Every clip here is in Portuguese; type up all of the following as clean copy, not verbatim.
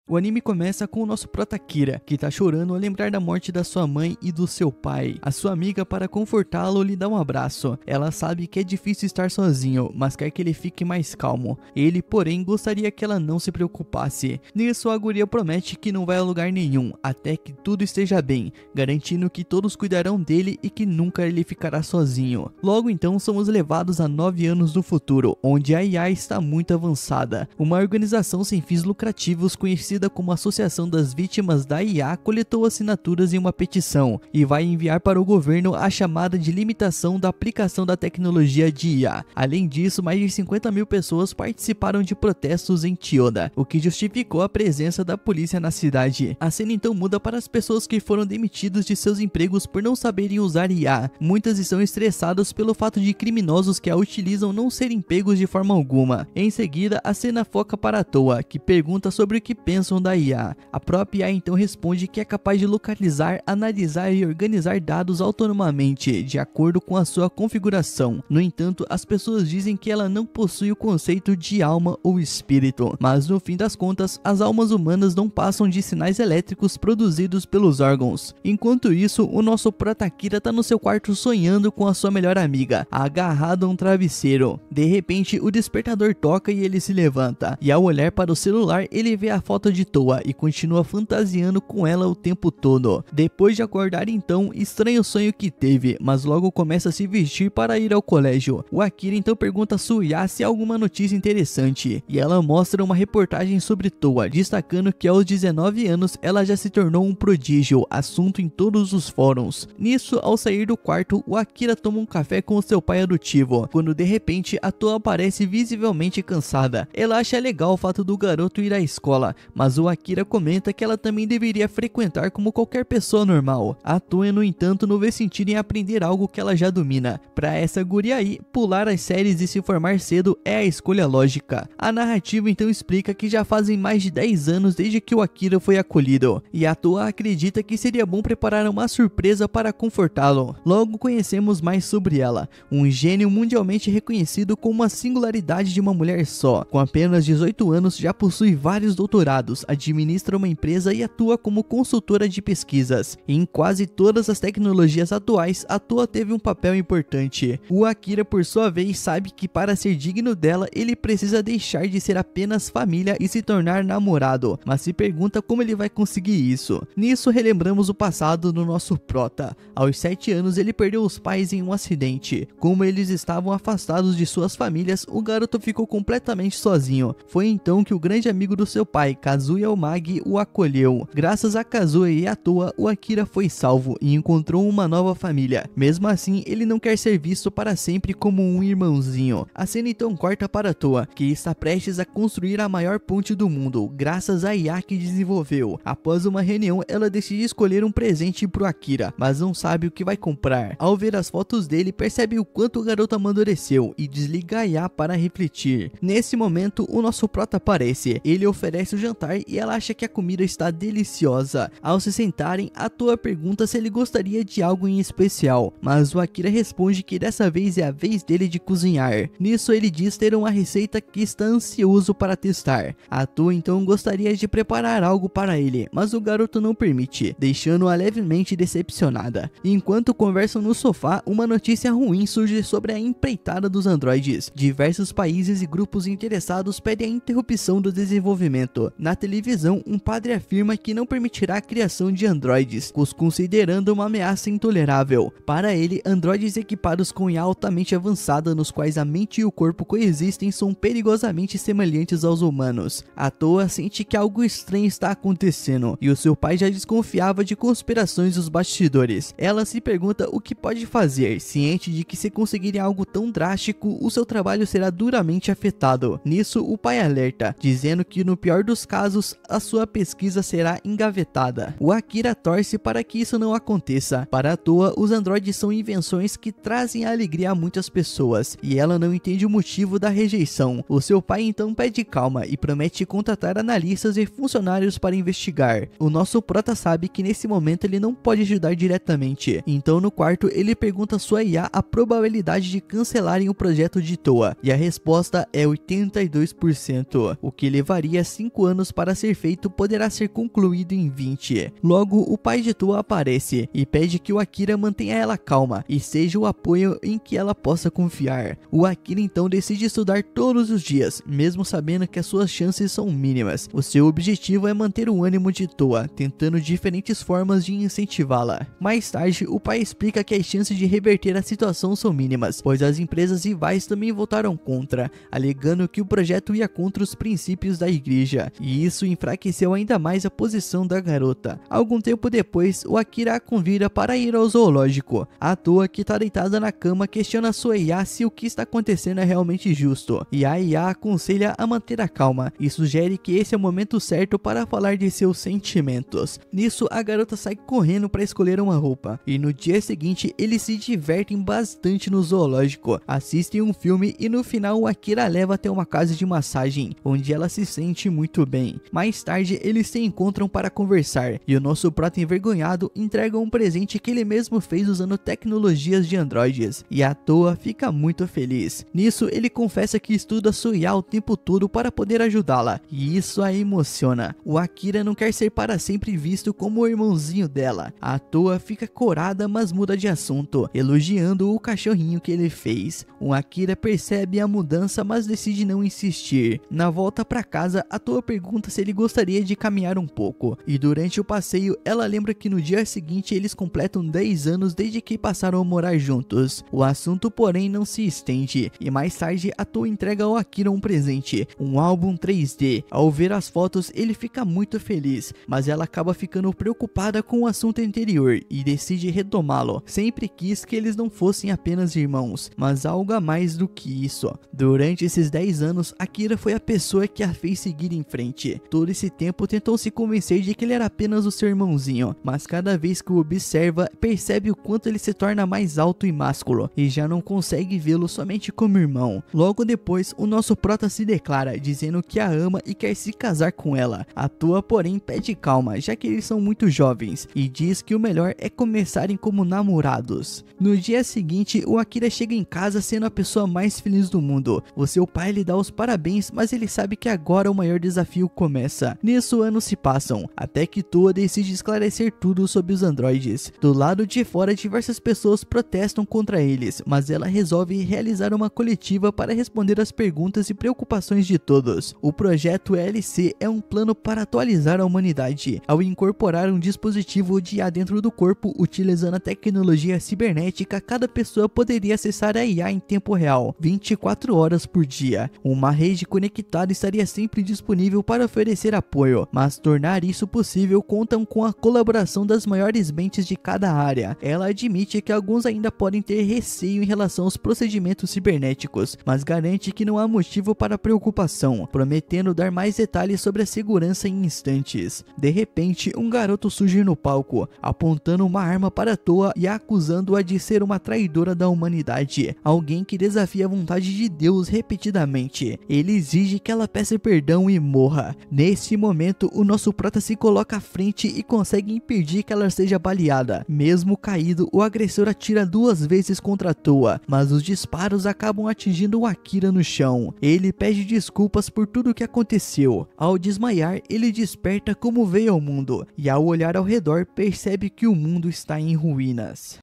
O anime começa com o nosso prota Kira, que tá chorando ao lembrar da morte da sua mãe e do seu pai. A sua amiga, para confortá-lo, lhe dá um abraço. Ela sabe que é difícil estar sozinho, mas quer que ele fique mais calmo. Ele, porém, gostaria que ela não se preocupasse. Nisso, a guria promete que não vai a lugar nenhum, até que tudo esteja bem, garantindo que todos cuidarão dele e que nunca ele ficará sozinho. Logo então, somos levados a 9 anos no futuro, onde a IA está muito avançada. Uma organização sem fins lucrativos conhecida como Associação das Vítimas da IA coletou assinaturas em uma petição e vai enviar para o governo a chamada de limitação da aplicação da tecnologia de IA. Além disso, mais de 50 mil pessoas participaram de protestos em Chiyoda, o que justificou a presença da polícia na cidade. A cena então muda para as pessoas que foram demitidas de seus empregos por não saberem usar IA. Muitas estão estressadas pelo fato de criminosos que a utilizam não serem pegos de forma alguma. Em seguida, a cena foca para a Toa, que pergunta sobre o que pensam da IA. A própria IA então responde que é capaz de localizar, analisar e organizar dados autonomamente, de acordo com a sua configuração. No entanto, as pessoas dizem que ela não possui o conceito de alma ou espírito, mas no fim das contas, as almas humanas não passam de sinais elétricos produzidos pelos órgãos. Enquanto isso, o nosso prota Kira tá no seu quarto sonhando com a sua melhor amiga, agarrado a um travesseiro. De repente, o despertador toca e ele se levanta, e ao olhar para o celular, ele vê a foto de Toa e continua fantasiando com ela o tempo todo. Depois de acordar então, estranha o sonho que teve, mas logo começa a se vestir para ir ao colégio. O Akira então pergunta a Suya se há alguma notícia interessante, e ela mostra uma reportagem sobre Toa, destacando que aos 19 anos ela já se tornou um prodígio, assunto em todos os fóruns. Nisso, ao sair do quarto, o Akira toma um café com o seu pai adotivo, quando de repente a Toa aparece visivelmente cansada. Ela acha legal o fato do garoto ir à escola, mas o Akira comenta que ela também deveria frequentar como qualquer pessoa normal. A Toa, no entanto, não vê sentido em aprender algo que ela já domina. Para essa guria aí, pular as séries e se formar cedo é a escolha lógica. A narrativa então explica que já fazem mais de 10 anos desde que o Akira foi acolhido, e a Toa acredita que seria bom preparar uma surpresa para confortá-lo. Logo conhecemos mais sobre ela, um gênio mundialmente reconhecido como uma singularidade de uma mulher só. Com apenas 18 anos já possui vários doutorados, administra uma empresa e atua como consultora de pesquisas. Em quase todas as tecnologias atuais, a Toa teve um papel importante. O Akira, por sua vez, sabe que para ser digno dela, ele precisa deixar de ser apenas família e se tornar namorado, mas se pergunta como ele vai conseguir isso. Nisso, relembramos o passado do nosso prota. Aos 7 anos, ele perdeu os pais em um acidente. Como eles estavam afastados de suas famílias, o garoto ficou completamente sozinho. Foi então que o grande amigo do seu pai, Kazuya Omagi, o acolheu. Graças a Kazuya e a Toa, o Akira foi salvo e encontrou uma nova família. Mesmo assim, ele não quer ser visto para sempre como um irmãozinho. A cena então corta para a Toa, que está prestes a construir a maior ponte do mundo, graças à IA que desenvolveu. Após uma reunião, ela decide escolher um presente pro Akira, mas não sabe o que vai comprar. Ao ver as fotos dele, percebe o quanto o garoto amadureceu e desliga a IA para refletir. Nesse momento, o nosso prota aparece. Ele oferece o jantar e ela acha que a comida está deliciosa. Ao se sentarem, a Toa pergunta se ele gostaria de algo em especial, mas o Akira responde que dessa vez é a vez dele de cozinhar. Nisso, ele diz ter uma receita que está ansioso para testar. A Toa então gostaria de preparar algo para ele, mas o garoto não permite, deixando-a levemente decepcionada. Enquanto conversam no sofá, uma notícia ruim surge sobre a empreitada dos androides. Diversos países e grupos interessados pedem a interrupção do desenvolvimento. Na televisão, um padre afirma que não permitirá a criação de androides, os considerando uma ameaça intolerável. Para ele, androides equipados com IA altamente avançada, nos quais a mente e o corpo coexistem, são perigosamente semelhantes aos humanos. A Toa sente que algo estranho está acontecendo, e o seu pai já desconfiava de conspirações dos bastidores. Ela se pergunta o que pode fazer, ciente de que se conseguirem algo tão drástico, o seu trabalho será duramente afetado. Nisso, o pai alerta, dizendo que no pior dos casos, a sua pesquisa será engavetada. O Akira torce para que isso não aconteça. Para a Toa, os androides são invenções que trazem alegria a muitas pessoas, e ela não entende o motivo da rejeição. O seu pai então pede calma e promete contratar analistas e funcionários para investigar. O nosso prota sabe que nesse momento ele não pode ajudar diretamente, então no quarto ele pergunta a sua IA a probabilidade de cancelarem o projeto de Toa, e a resposta é 82%, o que levaria 5 anos para ser feito poderá ser concluído em 20. Logo, o pai de Toa aparece e pede que o Akira mantenha ela calma e seja o apoio em que ela possa confiar. O Akira então decide estudar todos os dias, mesmo sabendo que as suas chances são mínimas. O seu objetivo é manter o ânimo de Toa, tentando diferentes formas de incentivá-la. Mais tarde, o pai explica que as chances de reverter a situação são mínimas, pois as empresas rivais também votaram contra, alegando que o projeto ia contra os princípios da igreja, e isso enfraqueceu ainda mais a posição da garota. Algum tempo depois, o Akira a convida para ir ao zoológico. A Toa, que está deitada na cama, questiona sua IA se o que está acontecendo é realmente justo, e a IA aconselha a manter a calma e sugere que esse é o momento certo para falar de seus sentimentos. Nisso, a garota sai correndo para escolher uma roupa, e no dia seguinte eles se divertem bastante no zoológico, assistem um filme e no final o Akira leva até uma casa de massagem, onde ela se sente muito bem. Mais tarde eles se encontram para conversar, e o nosso prota envergonhado entrega um presente que ele mesmo fez usando tecnologias de androides, e a Toa fica muito feliz. Nisso ele confessa que estuda sua IA o tempo todo para poder ajudá-la, e isso a emociona. O Akira não quer ser para sempre visto como o irmãozinho dela. A Toa fica corada, mas muda de assunto, elogiando o cachorrinho que ele fez. O Akira percebe a mudança, mas decide não insistir. Na volta para casa, a Toa pergunta se ele gostaria de caminhar um pouco, e durante o passeio ela lembra que no dia seguinte eles completam 10 anos desde que passaram a morar juntos. O assunto, porém, não se estende, e mais tarde a Toa entrega ao Akira um presente, um álbum 3D. Ao ver as fotos, ele fica muito feliz, mas ela acaba ficando preocupada com o assunto anterior e decide retomá-lo. Sempre quis que eles não fossem apenas irmãos, mas algo a mais do que isso. Durante esses 10 anos, Akira foi a pessoa que a fez seguir em frente. Todo esse tempo tentou se convencer de que ele era apenas o seu irmãozinho, mas cada vez que o observa, percebe o quanto ele se torna mais alto e másculo, e já não consegue vê-lo somente como irmão. Logo depois, o nosso prota se declara, dizendo que a ama e quer se casar com ela. A Toa, porém, pede calma, já que eles são muito jovens, e diz que o melhor é começarem como namorados. No dia seguinte, o Akira chega em casa sendo a pessoa mais feliz do mundo. O seu pai lhe dá os parabéns, mas ele sabe que agora o maior desafio começa. Nisso, anos se passam, até que Toa decide esclarecer tudo sobre os androides. Do lado de fora, diversas pessoas protestam contra eles, mas ela resolve realizar uma coletiva para responder às perguntas e preocupações de todos. O projeto LC é um plano para atualizar a humanidade, ao incorporar um dispositivo de IA dentro do corpo. Utilizando a tecnologia cibernética, cada pessoa poderia acessar a IA em tempo real, 24 horas por dia. Uma rede conectada estaria sempre disponível para oferecer apoio, mas tornar isso possível contam com a colaboração das maiores mentes de cada área. Ela admite que alguns ainda podem ter receio em relação aos procedimentos cibernéticos, mas garante que não há motivo para preocupação, prometendo dar mais detalhes sobre a segurança em instantes. De repente, um garoto surge no palco, apontando uma arma para Toa e acusando-a de ser uma traidora da humanidade, alguém que desafia a vontade de Deus repetidamente. Ele exige que ela peça perdão e morra. Nesse momento, o nosso prota se coloca à frente e consegue impedir que ela seja baleada. Mesmo caído, o agressor atira 2 vezes contra Toa, mas os disparos acabam atingindo o Akira no chão. Ele pede desculpas por tudo o que aconteceu. Ao desmaiar, ele desperta como veio ao mundo, e ao olhar ao redor, percebe que o mundo está em ruínas.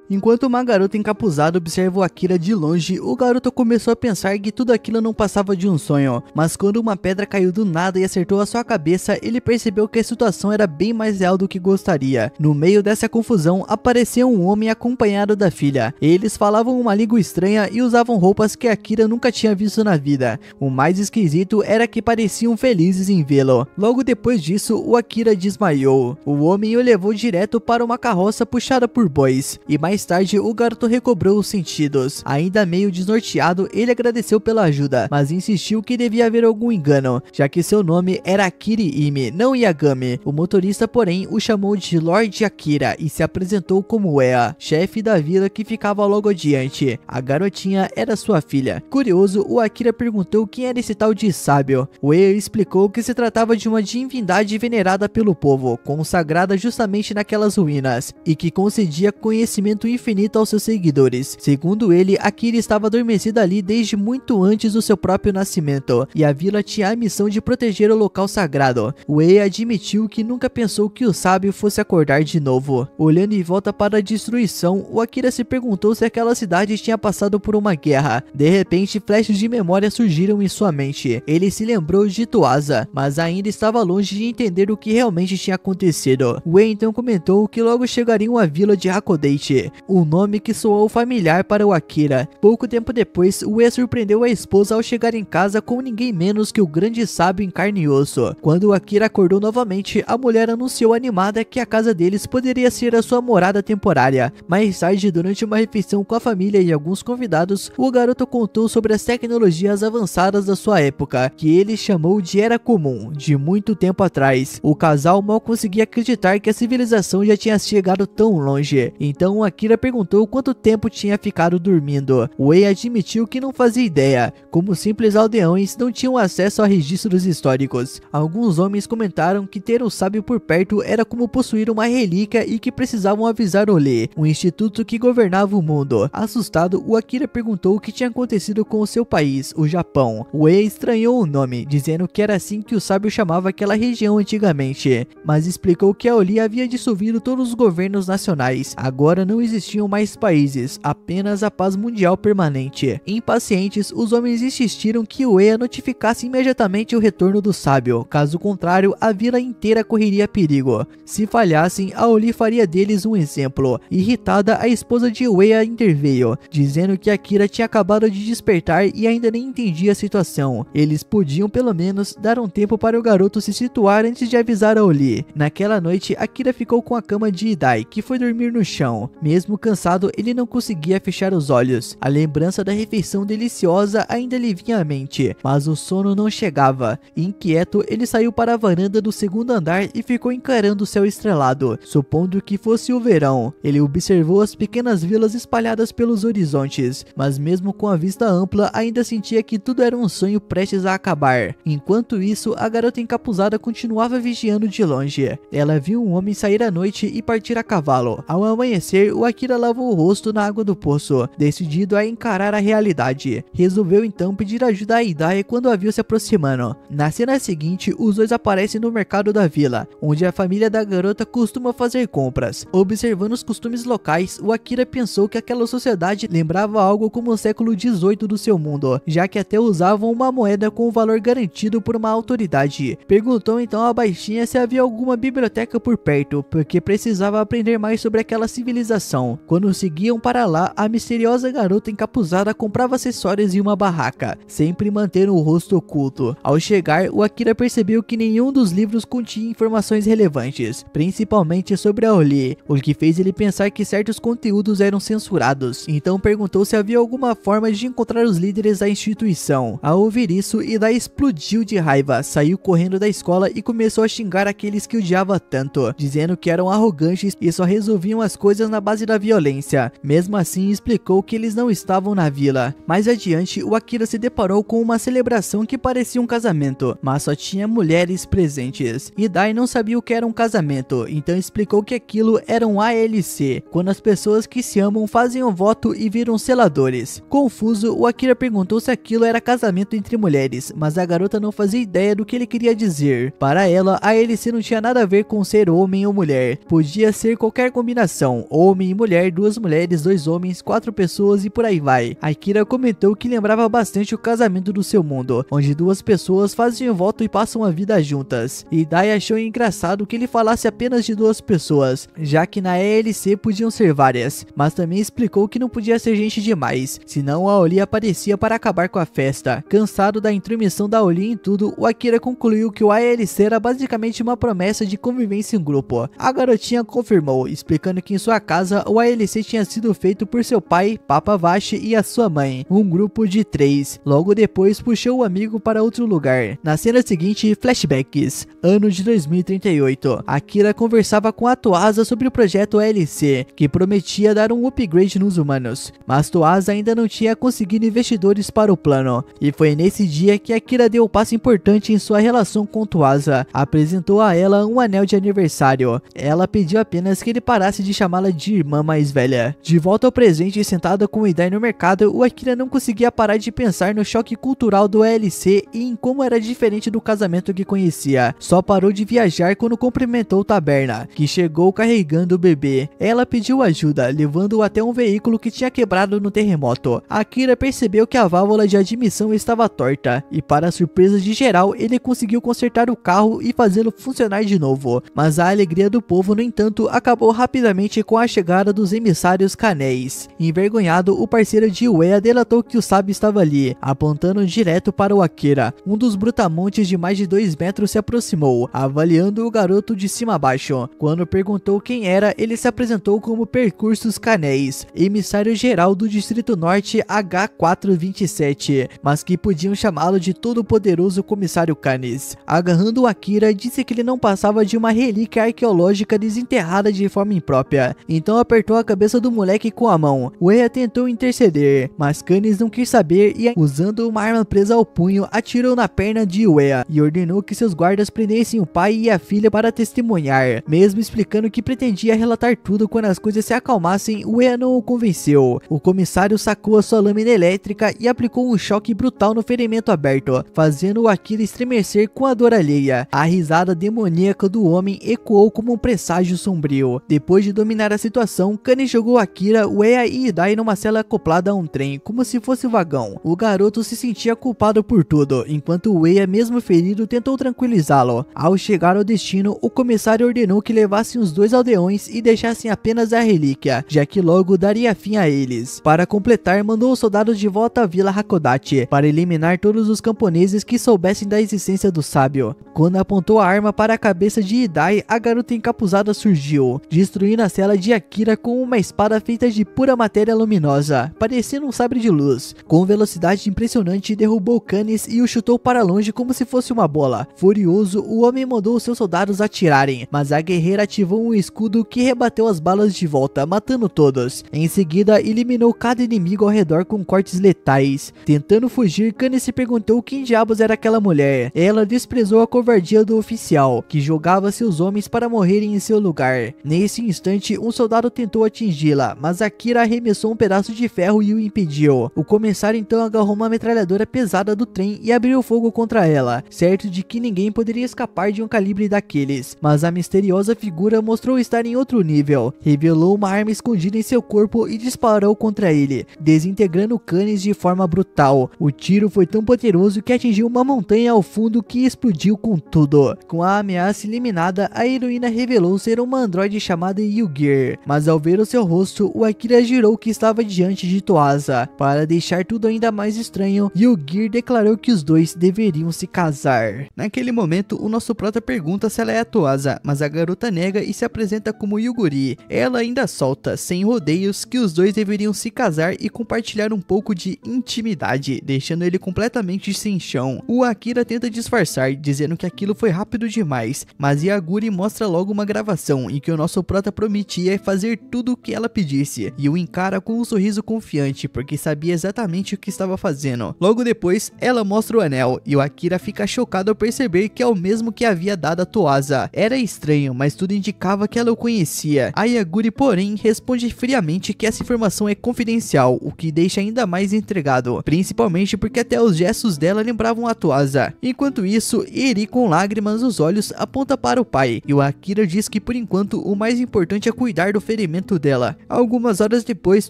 Enquanto uma garota encapuzada observa o Akira de longe, o garoto começou a pensar que tudo aquilo não passava de um sonho. Mas quando uma pedra caiu do nada e acertou a sua cabeça, ele percebeu que a situação era bem mais real do que gostaria. No meio dessa confusão, apareceu um homem acompanhado da filha. Eles falavam uma língua estranha e usavam roupas que Akira nunca tinha visto na vida. O mais esquisito era que pareciam felizes em vê-lo. Logo depois disso, o Akira desmaiou. O homem o levou direto para uma carroça puxada por bois, e mais tarde o garoto recobrou os sentidos. Ainda meio desnorteado, ele agradeceu pela ajuda, mas insistiu que devia haver algum engano, já que seu nome era Akiri Ime, não Yagami. O motorista, porém, o chamou de Lord Akira e se apresentou como Ea, chefe da vila que ficava logo adiante. A garotinha era sua filha. Curioso, o Akira perguntou quem era esse tal de sábio. O Ea explicou que se tratava de uma divindade venerada pelo povo, consagrada justamente naquelas ruínas, e que concedia conhecimento conhecimento infinito aos seus seguidores. Segundo ele, Akira estava adormecida ali desde muito antes do seu próprio nascimento, e a vila tinha a missão de proteger o local sagrado. Wei admitiu que nunca pensou que o sábio fosse acordar de novo. Olhando em volta para a destruição, o Akira se perguntou se aquela cidade tinha passado por uma guerra. De repente, flashes de memória surgiram em sua mente. Ele se lembrou de Tuasa, mas ainda estava longe de entender o que realmente tinha acontecido. Wei então comentou que logo chegariam à vila de Hakodate, um nome que soou familiar para o Akira. Pouco tempo depois, Wei surpreendeu a esposa ao chegar em casa com ninguém menos que o grande sábio em carne e osso. Quando o Akira acordou novamente, a mulher anunciou animada que a casa deles poderia ser a sua morada temporária. Mais tarde, durante uma refeição com a família e alguns convidados, o garoto contou sobre as tecnologias avançadas da sua época, que ele chamou de Era Comum, de muito tempo atrás. O casal mal conseguia acreditar que a civilização já tinha chegado tão longe. Então Akira perguntou quanto tempo tinha ficado dormindo. Wei admitiu que não fazia ideia. Como simples aldeões, não tinham acesso a registros históricos. Alguns homens comentaram que ter o sábio por perto era como possuir uma relíquia e que precisavam avisar Olê, um instituto que governava o mundo. Assustado, o Akira perguntou o que tinha acontecido com o seu país, o Japão. Wei estranhou o nome, dizendo que era assim que o sábio chamava aquela região antigamente, mas explicou que a Oli havia dissolvido todos os governos nacionais. Agora não existiam mais países, apenas a paz mundial permanente. Impacientes, os homens insistiram que Wei notificasse imediatamente o retorno do sábio, caso contrário, a vila inteira correria perigo. Se falhassem, a Oli faria deles um exemplo. Irritada, a esposa de Wei interveio, dizendo que Akira tinha acabado de despertar e ainda nem entendia a situação. Eles podiam pelo menos dar um tempo para o garoto se situar antes de avisar a Oli. Naquela noite, Akira ficou com a cama de Idai, que foi dormir no chão. Mesmo cansado, ele não conseguia fechar os olhos. A lembrança da refeição deliciosa ainda lhe vinha à mente, mas o sono não chegava. Inquieto, ele saiu para a varanda do segundo andar e ficou encarando o céu estrelado, supondo que fosse o verão. Ele observou as pequenas vilas espalhadas pelos horizontes, mas mesmo com a vista ampla, ainda sentia que tudo era um sonho prestes a acabar. Enquanto isso, a garota encapuzada continuava vigiando de longe. Ela viu um homem sair à noite e partir a cavalo. Ao amanhecer, o Akira lavou o rosto na água do poço, decidido a encarar a realidade. Resolveu então pedir ajuda a Idai quando a viu se aproximando. Na cena seguinte, os dois aparecem no mercado da vila, onde a família da garota costuma fazer compras. Observando os costumes locais, o Akira pensou que aquela sociedade lembrava algo como o século XVIII do seu mundo, já que até usavam uma moeda com o valor garantido por uma autoridade. Perguntou então à baixinha se havia alguma biblioteca por perto, porque precisava aprender mais sobre aquela civilização. Quando seguiam para lá, a misteriosa garota encapuzada comprava acessórios em uma barraca, sempre mantendo o rosto oculto. Ao chegar, o Akira percebeu que nenhum dos livros continha informações relevantes, principalmente sobre a Oli, o que fez ele pensar que certos conteúdos eram censurados. Então perguntou se havia alguma forma de encontrar os líderes da instituição. Ao ouvir isso, Idai explodiu de raiva, saiu correndo da escola e começou a xingar aqueles que odiava tanto, dizendo que eram arrogantes e só resolviam as coisas na base da violência. Mesmo assim, explicou que eles não estavam na vila. Mais adiante, o Akira se deparou com uma celebração que parecia um casamento, mas só tinha mulheres presentes. Idai não sabia o que era um casamento, então explicou que aquilo era um ALC, quando as pessoas que se amam fazem um voto e viram seladores. Confuso, o Akira perguntou se aquilo era casamento entre mulheres, mas a garota não fazia ideia do que ele queria dizer. Para ela, a ALC não tinha nada a ver com ser homem ou mulher, podia ser qualquer combinação, homem e mulher, duas mulheres, dois homens, quatro pessoas e por aí vai. Akira comentou que lembrava bastante o casamento do seu mundo, onde duas pessoas fazem um voto e passam a vida juntas. Idai achou engraçado que ele falasse apenas de duas pessoas, já que na ELC podiam ser várias, mas também explicou que não podia ser gente demais, senão a Oli aparecia para acabar com a festa. Cansado da intromissão da Oli em tudo, o Akira concluiu que o ALC era basicamente uma promessa de convivência em grupo. A garotinha confirmou, explicando que em sua casa o ALC tinha sido feito por seu pai, Papa Vashi, e a sua mãe, um grupo de 3. Logo depois puxou o amigo para outro lugar. Na cena seguinte, flashbacks. Ano de 2038. Akira conversava com a Tuasa sobre o projeto ALC, que prometia dar um upgrade nos humanos, mas Tuasa ainda não tinha conseguido investidores para o plano, e foi nesse dia que Akira deu um passo importante em sua relação com Tuasa. Apresentou a ela um anel de aniversário. Ela pediu apenas que ele parasse de chamá-la de irmã irmã mais velha. De volta ao presente e sentada com Idai no mercado, o Akira não conseguia parar de pensar no choque cultural do ELC e em como era diferente do casamento que conhecia. Só parou de viajar quando cumprimentou Taberna, que chegou carregando o bebê. Ela pediu ajuda, levando-o até um veículo que tinha quebrado no terremoto. Akira percebeu que a válvula de admissão estava torta, e para surpresa de geral, ele conseguiu consertar o carro e fazê-lo funcionar de novo. Mas a alegria do povo, no entanto, acabou rapidamente com a chegada dos emissários Kanéis. Envergonhado, o parceiro de Uea delatou que o sábio estava ali, apontando direto para o Akira. Um dos brutamontes de mais de 2 metros se aproximou, avaliando o garoto de cima a baixo. Quando perguntou quem era, ele se apresentou como Percursos Kanéis, emissário geral do Distrito Norte H427, mas que podiam chamá-lo de todo-poderoso comissário Canis. Agarrando o Akira, disse que ele não passava de uma relíquia arqueológica desenterrada de forma imprópria. Então apertou a cabeça do moleque com a mão. Uea tentou interceder, mas Canis não quis saber e, usando uma arma presa ao punho, atirou na perna de Uea e ordenou que seus guardas prendessem o pai e a filha para testemunhar. Mesmo explicando que pretendia relatar tudo quando as coisas se acalmassem, Uea não o convenceu. O comissário sacou a sua lâmina elétrica e aplicou um choque brutal no ferimento aberto, fazendo o Akira estremecer com a dor alheia. A risada demoníaca do homem ecoou como um presságio sombrio. Depois de dominar a situação, Canis jogou Akira, Uea e Idai numa cela acoplada a um trem, como se fosse um vagão. O garoto se sentia culpado por tudo, enquanto Uea, mesmo ferido, tentou tranquilizá-lo. Ao chegar ao destino, o comissário ordenou que levassem os 2 aldeões e deixassem apenas a relíquia, já que logo daria fim a eles. Para completar, mandou os soldados de volta à Vila Hakodate, para eliminar todos os camponeses que soubessem da existência do sábio. Quando apontou a arma para a cabeça de Idai, a garota encapuzada surgiu, destruindo a cela de Akira com uma espada feita de pura matéria luminosa, parecendo um sabre de luz. Com velocidade impressionante, derrubou Canis e o chutou para longe como se fosse uma bola. Furioso, o homem mandou seus soldados atirarem, mas a guerreira ativou um escudo que rebateu as balas de volta, matando todos. Em seguida, eliminou cada inimigo ao redor com cortes letais. Tentando fugir, Canis se perguntou quem diabos era aquela mulher. Ela desprezou a covardia do oficial, que jogava seus homens para morrerem em seu lugar. Nesse instante, um soldado tentou atingi-la, mas Akira arremessou um pedaço de ferro e o impediu. O comissário então agarrou uma metralhadora pesada do trem e abriu fogo contra ela, certo de que ninguém poderia escapar de um calibre daqueles. Mas a misteriosa figura mostrou estar em outro nível. Revelou uma arma escondida em seu corpo e disparou contra ele, desintegrando Canis de forma brutal. O tiro foi tão poderoso que atingiu uma montanha ao fundo que explodiu com tudo. Com a ameaça eliminada, a heroína revelou ser uma androide chamada Yugir, mas ao ver o seu rosto, o Akira jurou que estava diante de Toasa. Para deixar tudo ainda mais estranho, Yugir declarou que os dois deveriam se casar. Naquele momento, o nosso prota pergunta se ela é a Toasa, mas a garota nega e se apresenta como Yuguri. Ela ainda solta, sem rodeios, que os dois deveriam se casar e compartilhar um pouco de intimidade, deixando ele completamente sem chão. O Akira tenta disfarçar, dizendo que aquilo foi rápido demais, mas Yaguri mostra logo uma gravação em que o nosso prota prometia fazer tudo o que ela pedisse, e o encara com um sorriso confiante, porque sabia exatamente o que estava fazendo. Logo depois, ela mostra o anel, e o Akira fica chocado ao perceber que é o mesmo que havia dado a Toasa. Era estranho, mas tudo indicava que ela o conhecia. A Yaguri, porém, responde friamente que essa informação é confidencial, o que deixa ainda mais intrigado, principalmente porque até os gestos dela lembravam a Toasa. Enquanto isso, Eri, com lágrimas nos olhos, aponta para o pai, e o Akira diz que por enquanto o mais importante é cuidar do ferimento dela. Algumas horas depois,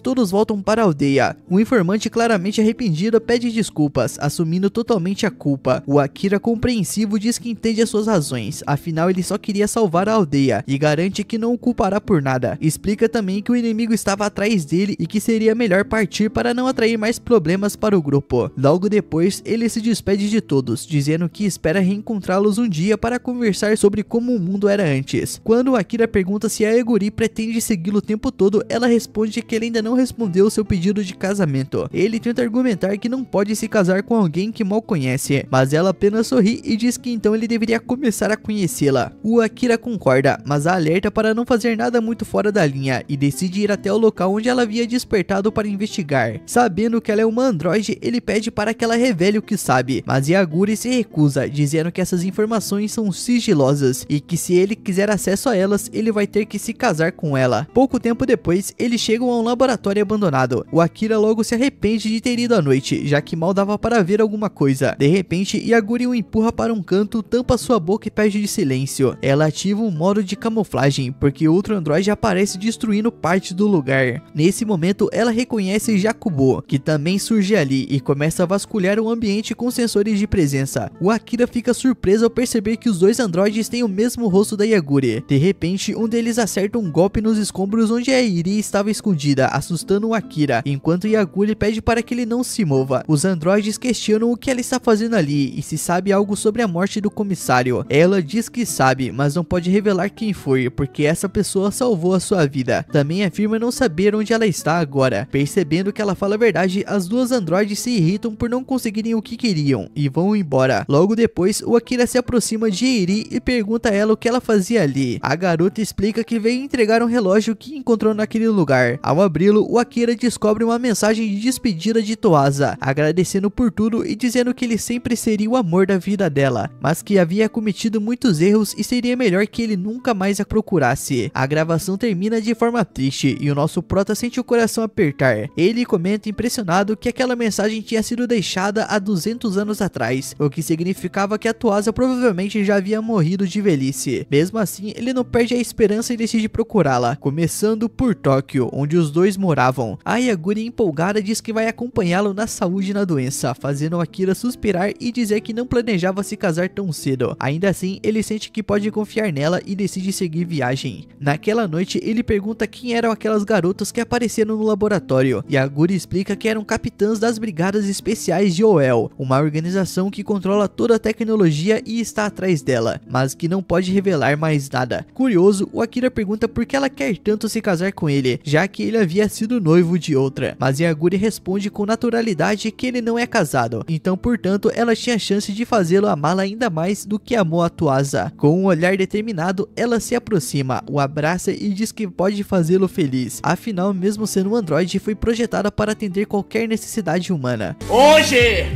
todos voltam para a aldeia. O informante, claramente arrependido, pede desculpas, assumindo totalmente a culpa. O Akira, compreensivo, diz que entende as suas razões, afinal ele só queria salvar a aldeia, e garante que não o culpará por nada. Explica também que o inimigo estava atrás dele e que seria melhor partir para não atrair mais problemas para o grupo. Logo depois, ele se despede de todos, dizendo que espera reencontrá-los um dia para conversar sobre como o mundo era antes. Quando Akira pergunta se a Yaguri pretende segui-lo o tempo todo, ela responde que ele ainda não respondeu seu pedido de casamento. Ele tenta argumentar que não pode se casar com alguém que mal conhece, mas ela apenas sorri e diz que então ele deveria começar a conhecê-la. O Akira concorda, mas a alerta para não fazer nada muito fora da linha e decide ir até o local onde ela havia despertado para investigar. Sabendo que ela é uma androide, ele pede para que ela revele o que sabe, mas Yaguri se recusa, dizendo que essas informações são sigilosas e que se ele quiser acesso a elas, ele vai ter que se casar com ela. Pouco tempo depois, eles chegam a um laboratório abandonado. O Akira logo se arrepende de ter ido à noite, já que mal dava para ver alguma coisa. De repente, Yaguri o empurra para um canto, tampa sua boca e pede de silêncio. Ela ativa um modo de camuflagem, porque outro androide aparece destruindo parte do lugar. Nesse momento, ela reconhece Jakubo, que também surge ali e começa a vasculhar o ambiente com sensores de presença. O Akira fica surpreso ao perceber que os dois androides têm o mesmo rosto da Yaguri. De repente, um deles acerta um golpe nos escombros onde a Eri estava escondida, assustando o Akira, enquanto Yaguri pede para que ele não se mova. Os androides questionam o que ela está fazendo ali e se sabe algo sobre a morte do comissário. Ela diz que sabe, mas não pode revelar quem foi, porque essa pessoa salvou a sua vida. Também afirma não saber onde ela está agora. Percebendo que ela fala a verdade, as duas androides se irritam por não conseguirem o que queriam e vão embora. Logo depois, o Akira se aproxima de Eri e pergunta a ela o que ela fazia ali. A garota explica que veio entregar um relógio que encontrou naquele lugar. Ao abri-lo, o Akira descobre uma mensagem de despedida de Toasa, agradecendo por tudo e dizendo que ele sempre seria o amor da vida dela, mas que havia cometido muitos erros e seria melhor que ele nunca mais a procurasse. A gravação termina de forma triste e o nosso prota sente o coração apertar. Ele comenta impressionado que aquela mensagem tinha sido deixada há 200 anos atrás, o que significava que a Toasa provavelmente já havia morrido de velhice. Mesmo assim, ele não perde a esperança e decide procurá-la, começando por Tóquio, onde os dois moravam. A Yaguri, empolgada, diz que vai acompanhá-lo na saúde e na doença, fazendo Akira suspirar e dizer que não planejava se casar tão cedo. Ainda assim, ele sente que pode confiar nela e decide seguir viagem. Naquela noite, ele pergunta quem eram aquelas garotas que apareceram no laboratório. Yaguri explica que eram capitãs das Brigadas Especiais de Oel, uma organização que controla toda a tecnologia e está atrás dela, mas que não pode revelar mais nada. Curioso, o Akira pergunta por que ela quer tanto se casar com ele, já que ele havia sido noivo de outra, mas Yaguri responde com naturalidade que ele não é casado, então portanto ela tinha chance de fazê-lo amá-la ainda mais do que amou a Toasa. Com um olhar determinado, ela se aproxima, o abraça e diz que pode fazê-lo feliz. Afinal, mesmo sendo um androide, foi projetada para atender qualquer necessidade humana. Hoje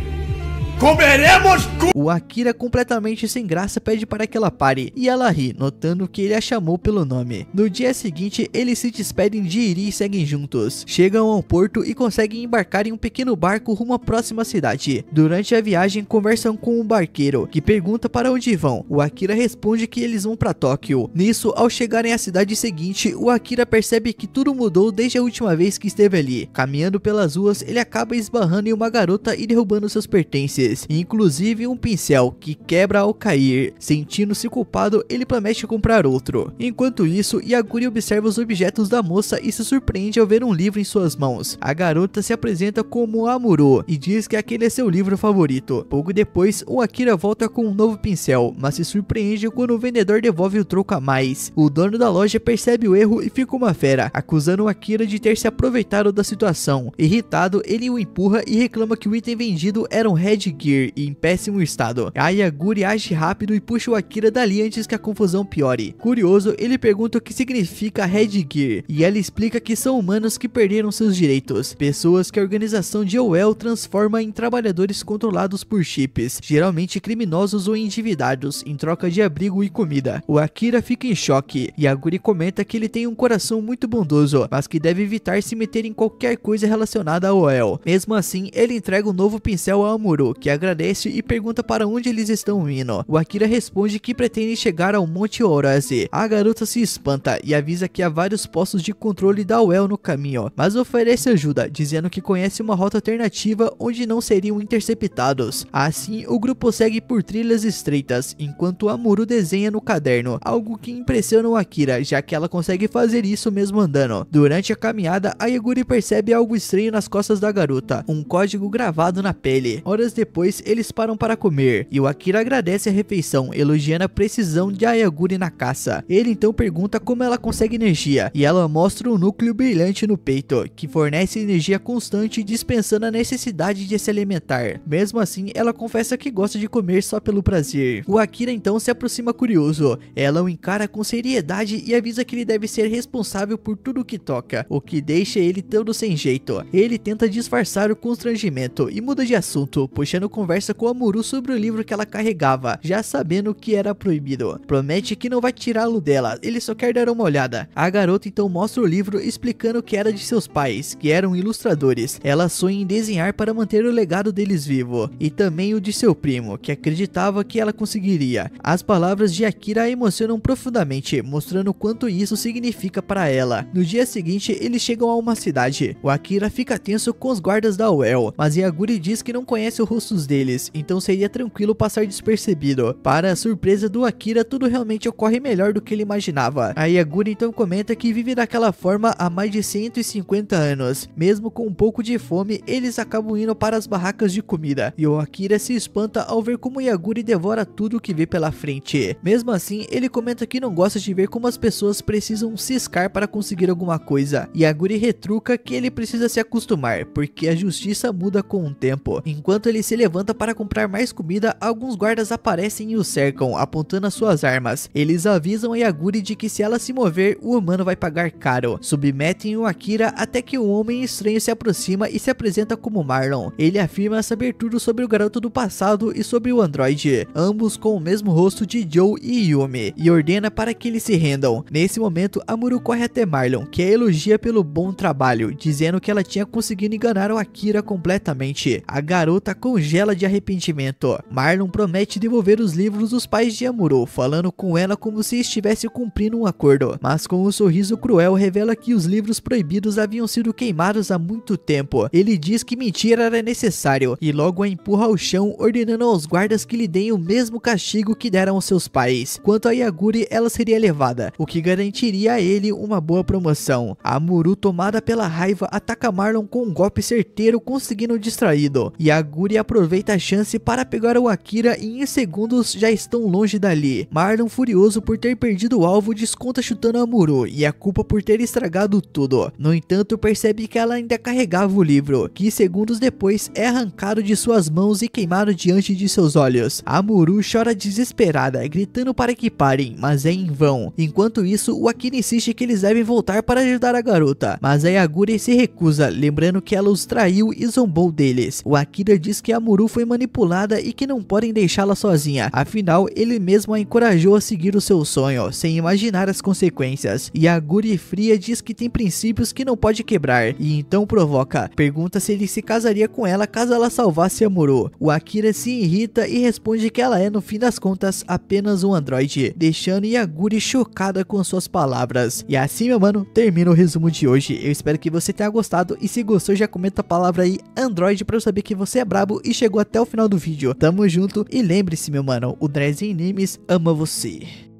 comeremos O Akira, completamente sem graça, pede para que ela pare e ela ri, notando que ele a chamou pelo nome. No dia seguinte, eles se despedem de Eri e seguem juntos. Chegam ao porto e conseguem embarcar em um pequeno barco rumo à próxima cidade. Durante a viagem, conversam com um barqueiro, que pergunta para onde vão. O Akira responde que eles vão para Tóquio. Nisso, ao chegarem à cidade seguinte, o Akira percebe que tudo mudou desde a última vez que esteve ali. Caminhando pelas ruas, ele acaba esbarrando em uma garota e derrubando seus pertences, inclusive um pincel que quebra ao cair. Sentindo-se culpado, ele promete comprar outro. Enquanto isso, Yaguri observa os objetos da moça e se surpreende ao ver um livro em suas mãos. A garota se apresenta como Amuro e diz que aquele é seu livro favorito. Pouco depois, o Akira volta com um novo pincel, mas se surpreende quando o vendedor devolve o troco a mais. O dono da loja percebe o erro e fica uma fera, acusando o Akira de ter se aproveitado da situação. Irritado, ele o empurra e reclama que o item vendido era um headgear e em péssimo estado. A Yaguri age rápido e puxa o Akira dali antes que a confusão piore. Curioso, ele pergunta o que significa headgear e ela explica que são humanos que perderam seus direitos, pessoas que a organização de Oel transforma em trabalhadores controlados por chips, geralmente criminosos ou endividados, em troca de abrigo e comida. O Akira fica em choque. Yaguri comenta que ele tem um coração muito bondoso, mas que deve evitar se meter em qualquer coisa relacionada a Oel. Mesmo assim, ele entrega um novo pincel a Amuro, que agradece e pergunta para onde eles estão indo. O Akira responde que pretende chegar ao Monte Orozi. A garota se espanta e avisa que há vários postos de controle da Oel no caminho, mas oferece ajuda, dizendo que conhece uma rota alternativa onde não seriam interceptados. Assim, o grupo segue por trilhas estreitas, enquanto Amuro desenha no caderno, algo que impressiona o Akira, já que ela consegue fazer isso mesmo andando. Durante a caminhada, a Yaguri percebe algo estranho nas costas da garota, um código gravado na pele. Horas depois, eles param para comer, e o Akira agradece a refeição, elogiando a precisão de Yaguri na caça. Ele então pergunta como ela consegue energia, e ela mostra um núcleo brilhante no peito, que fornece energia constante, dispensando a necessidade de se alimentar. Mesmo assim, ela confessa que gosta de comer só pelo prazer. O Akira então se aproxima curioso. Ela o encara com seriedade e avisa que ele deve ser responsável por tudo o que toca, o que deixa ele todo sem jeito. Ele tenta disfarçar o constrangimento e muda de assunto, puxando Oriana conversa com a Amuro sobre o livro que ela carregava, já sabendo que era proibido. Promete que não vai tirá-lo dela, ele só quer dar uma olhada. A garota então mostra o livro explicando que era de seus pais, que eram ilustradores. Ela sonha em desenhar para manter o legado deles vivo, e também o de seu primo, que acreditava que ela conseguiria. As palavras de Akira a emocionam profundamente, mostrando o quanto isso significa para ela. No dia seguinte, eles chegam a uma cidade. O Akira fica tenso com os guardas da UEL, mas Yaguri diz que não conhece os rostos deles, então seria tranquilo passar despercebido. Para a surpresa do Akira, tudo realmente ocorre melhor do que ele imaginava. A Yaguri então comenta que vive daquela forma há mais de 150 anos. Mesmo com um pouco de fome, eles acabam indo para as barracas de comida, e o Akira se espanta ao ver como Yaguri devora tudo que vê pela frente. Mesmo assim, ele comenta que não gosta de ver como as pessoas precisam ciscar para conseguir alguma coisa. Yaguri retruca que ele precisa se acostumar, porque a justiça muda com o tempo. Enquanto ele se levanta para comprar mais comida, alguns guardas aparecem e o cercam, apontando as suas armas. Eles avisam a Yaguri de que se ela se mover, o humano vai pagar caro. Submetem o Akira até que um homem estranho se aproxima e se apresenta como Marlon. Ele afirma saber tudo sobre o garoto do passado e sobre o androide, ambos com o mesmo rosto de Joe e Yumi, e ordena para que eles se rendam. Nesse momento, Amuro corre até Marlon, que a elogia pelo bom trabalho, dizendo que ela tinha conseguido enganar o Akira completamente. A garota congela de arrependimento. Marlon promete devolver os livros dos pais de Amuro, falando com ela como se estivesse cumprindo um acordo, mas com um sorriso cruel revela que os livros proibidos haviam sido queimados há muito tempo. Ele diz que mentir era necessário e logo a empurra ao chão, ordenando aos guardas que lhe deem o mesmo castigo que deram aos seus pais. Quanto a Yaguri, ela seria levada, o que garantiria a ele uma boa promoção. Amuro, tomada pela raiva, ataca Marlon com um golpe certeiro, conseguindo distraído. Yaguri aproveita a chance para pegar o Akira e em segundos já estão longe dali. Marlon, furioso por ter perdido o alvo, desconta chutando Amuro e a culpa por ter estragado tudo. No entanto, percebe que ela ainda carregava o livro, que segundos depois é arrancado de suas mãos e queimado diante de seus olhos. Amuro chora desesperada, gritando para que parem, mas é em vão. Enquanto isso, o Akira insiste que eles devem voltar para ajudar a garota, mas a Yaguri se recusa, lembrando que ela os traiu e zombou deles. O Akira diz que Amuro foi manipulada e que não podem deixá-la sozinha, afinal ele mesmo a encorajou a seguir o seu sonho, sem imaginar as consequências. Yaguri fria diz que tem princípios que não pode quebrar, e então provoca, pergunta se ele se casaria com ela caso ela salvasse Amuro. O Akira se irrita e responde que ela é, no fim das contas, apenas um androide, deixando Yaguri chocada com suas palavras. E assim, meu mano, termina o resumo de hoje. Eu espero que você tenha gostado, e se gostou, já comenta a palavra aí androide pra eu saber que você é brabo e chegou até o final do vídeo. Tamo junto, e lembre-se, meu mano, o Dres Animes ama você.